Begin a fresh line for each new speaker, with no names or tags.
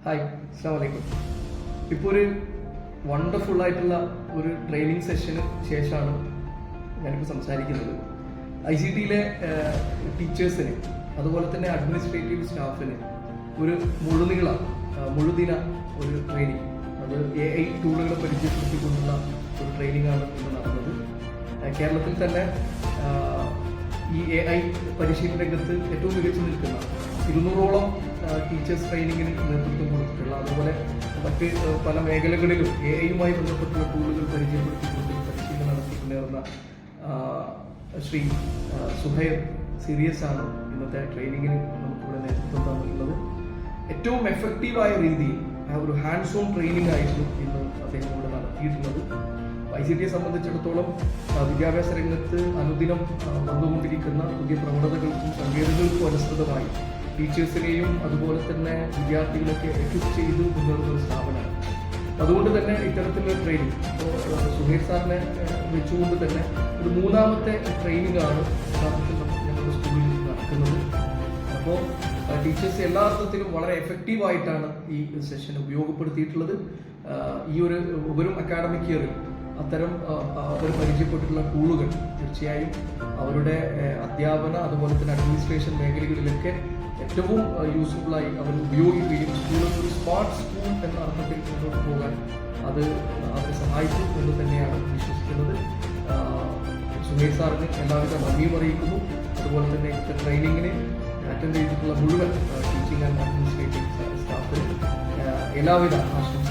Hi, അസ്സലാമു അലൈക്കും. ഇപ്പോൾ ഒരു വണ്ടർഫുൾ ആയിട്ടുള്ള ഒരു ട്രെയിനിങ് സെഷന് ശേഷമാണ് ഞാനിപ്പോൾ സംസാരിക്കുന്നത്. ICTയിലെ ടീച്ചേഴ്സിന് അതുപോലെ തന്നെ അഡ്മിനിസ്ട്രേറ്റീവ് സ്റ്റാഫിന് ഒരു മുഴുദിന ഒരു ട്രെയിനിങ്, അത് AI ടൂളുകളെ പരിചയപ്പെടുത്തിക്കൊണ്ടുള്ള ഒരു ട്രെയിനിങ് ആണ് ഇന്ന് നടന്നത്. കേരളത്തിൽ തന്നെ ഈ AI പരിശീലന രംഗത്ത് ഏറ്റവും മികച്ചു നിൽക്കുന്ന 200ഓളം ടീച്ചേഴ്സ് ട്രെയിനിങ്ങിന് നേതൃത്വം കൊടുത്തിട്ടുള്ള, അതുപോലെ മറ്റ് പല മേഖലകളിലും AI-യുമായി ബന്ധപ്പെട്ടുള്ള ടൂളുകൾ പരിചയപ്പെടുത്തിക്കൊണ്ട് പരിശീലനം നടത്തി മുന്നേറുന്ന ശ്രീ സുഹൈർ സീരിയസ് ആണ് ഇന്നത്തെ ട്രെയിനിങ്ങിന് നമുക്കിവിടെ നേതൃത്വം തന്നിട്ടുള്ളത്. ഏറ്റവും എഫക്റ്റീവായ രീതിയിൽ ഒരു ഹാൻഡ്സ് ഓൺ ട്രെയിനിങ് ആയിരുന്നു ഇന്ന് അദ്ദേഹം ഇവിടെ നടത്തിയിട്ടുള്ളത്. ICTയെ സംബന്ധിച്ചിടത്തോളം വിദ്യാഭ്യാസ രംഗത്ത് അനുദിനം വന്നുകൊണ്ടിരിക്കുന്ന പുതിയ പ്രവണതകൾക്കും സങ്കേതങ്ങൾക്കും അനുസൃതമായി ടീച്ചേഴ്സിനെയും അതുപോലെ തന്നെ വിദ്യാർത്ഥികളൊക്കെ എക്വിപ്പ് ചെയ്ത് മുന്നേറുന്ന ഒരു സ്ഥാപനമാണ്. അതുകൊണ്ട് തന്നെ ഇത്തരത്തിലുള്ള ട്രെയിനിങ് ഇപ്പോൾ സുഹൈർ സാറിനെ വെച്ചുകൊണ്ട് തന്നെ ഒരു 3ാമത്തെ ട്രെയിനിങ് ആണ് ഞങ്ങളുടെ സ്കൂളിൽ നടക്കുന്നത്. അപ്പോൾ ടീച്ചേഴ്സ് എല്ലാ അർത്ഥത്തിലും വളരെ എഫക്റ്റീവായിട്ടാണ് ഈ സെഷൻ ഉപയോഗപ്പെടുത്തിയിട്ടുള്ളത്. ഈ ഒരു അക്കാഡമിക് ഇയറിൽ അത്തരം അവർ പരിചയപ്പെട്ടിട്ടുള്ള ടൂളുകൾ തീർച്ചയായും അവരുടെ അധ്യാപന അതുപോലെ തന്നെ അഡ്മിനിസ്ട്രേഷൻ മേഖലകളിലൊക്കെ ഏറ്റവും യൂസ്ഫുള്ളായി അവർ ഉപയോഗിക്കുകയും സ്കൂളിൽ ഒരു സ്മാർട്ട് സ്കൂൾ എന്ന അർത്ഥത്തിൽ മുന്നോട്ട് പോകാൻ അത് അവരെ സഹായിക്കും എന്ന് തന്നെയാണ് വിശ്വസിക്കുന്നത്. സുഹൈർ സാറിന് എല്ലാവിധ നന്ദിയും അറിയിക്കുന്നു. അതുപോലെ തന്നെ ഇന്നത്തെ ട്രെയിനിങ്ങിന് അറ്റൻഡ് ചെയ്തിട്ടുള്ള മുഴുവൻ ടീച്ചിങ് ആൻഡ് അഡ്മിനിസ്ട്രേറ്റീവ് സ്റ്റാഫിന് എല്ലാവിധ ആശംസകളും